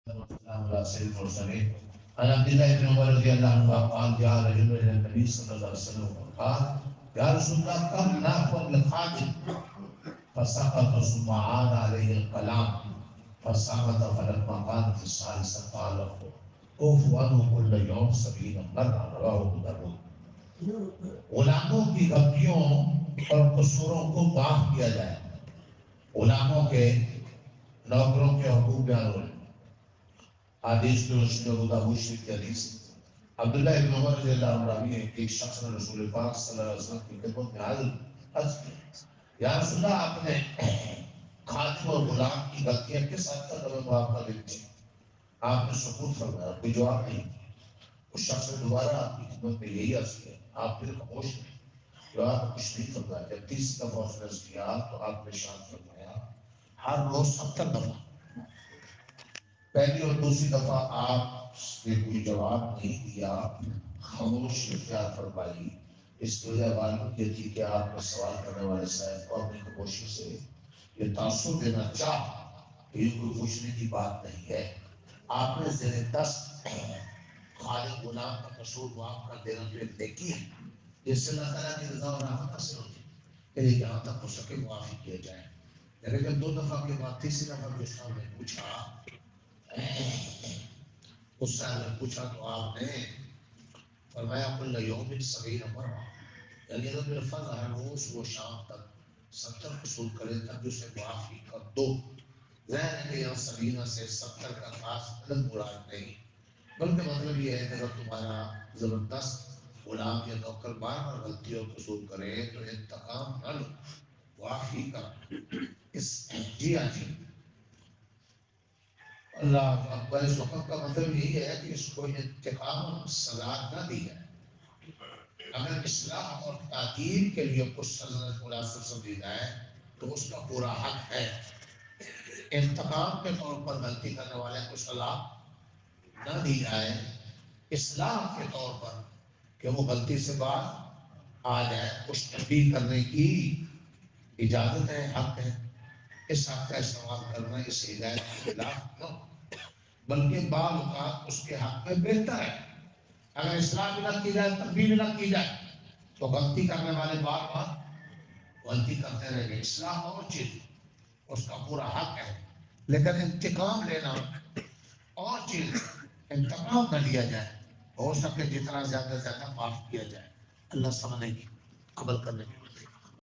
والسلام على سيد المرسلين عن عبد الله بن عمر رضي الله عنه قال جاء رجل الى النبي صلى الله عليه وسلم وقال يا رسول الله كم ناخذ للخاتم فسقط ثم عاد عليه الكلام فسقط فلما كان في الثالثه قال له كف عنه كل يوم 70 مره رواه ابو داود. غلاموں کی غلطیوں اور قصوروں کو معاف کیا جائے. غلاموں کے نوکروں کے حقوق بیان ہو. حدیث کی روشنی میں ابو داؤد شریف کی حدیث عبداللہ ابن عمر رضی اللہ عنہ راوی ہے کہ ایک شخص نے رسول پاک صلی اللہ علیہ وسلم کی خدمت میں عرض کی یا رسول اللہ آپ نے خادم اور غلام کی غلطیاں کس حد تک ہمیں معاف کر دی تھی؟ آپ نے سکوت فرمایا، کوئی جواب نہیں. اس شخص نے دوبارہ آپ کی خدمت میں یہی عرض کیا، آپ پھر خاموش نہیں. جواب کچھ نہیں فرمایا. جب تیسری دفعہ اس نے عرض کیا تو آپ نے ارشاد فرمایا ہر روز 70 دفعہ. پہلی اور دوسری دفعہ آپ نے کوئی جواب نہیں دیا، خاموش اختیار فرمائی. اس کی وجہ معلوم یہ تھی کہ آپ نے سوال کرنے والے صاحب کو اپنی خاموشی سے یہ تاثر دینا چاہا کہ یہ کوئی پوچھنے کی بات نہیں ہے. آپ نے زیر 10 خالق غلام کا قصور معاف کر دینا تو ایک نیکی ہے جس سے اللہ تعالیٰ کی رضا اور رحمت حاصل ہوتی ہے کہ یہاں تک ہو سکے معافی کیا جائے. لیکن جب 2 دفعہ کے بعد تیسری دفعہ کے صاحب نے پوچھا اس صاحب نے پوچھا تو آپ نے فرمایا کل یوم 70 مرہ، یعنی اگر میرا فرض ہر روز وہ شام تک 70 قصور کرے تب اسے معافی کر دو. ظاہر ہے کہ یہاں 70 سے 70 کا خاص الگ مراد نہیں، بلکہ مطلب یہ ہے کہ اگر تمہارا زبردست غلام یا نوکر بار بار غلطی اور قصور کرے تو انتقام نہ لو، معافی کر. جی ہاں جی، اللہ اکبر. اس وقت کا مطلب یہی ہے کہ اس کو انتقام اور سزا نہ دی جائے. اگر اصلاح اور تعدیل کے لیے کچھ سزا مناسب سمجھی جائے تو اس کا پورا حق ہے. انتقام کے طور پر غلطی کرنے والے کو سزا نہ دی جائے، اصلاح کے طور پر کہ وہ غلطی سے باز آ جائے، کچھ تبدیل کرنے کی اجازت ہے، حق ہے. اس حق کا استعمال کرنا اس ہدایت کے خلاف نہ ہو، بلکہ بعض اوقات اس کے حق میں بہتر ہے. اگر اصلاح بھی نہ کی جائے، تبدیل بھی نہ کی جائے تو غلطی کرنے والے بار بار غلطی کرتے رہیں گے. اصلاح اور چیز، اس کا پورا حق ہے. لیکن انتقام لینا اور چیز، انتقام نہ لیا جائے، ہو سکے جتنا زیادہ سے زیادہ معاف کیا جائے. اللہ سمجھنے کی، عمل کرنے کی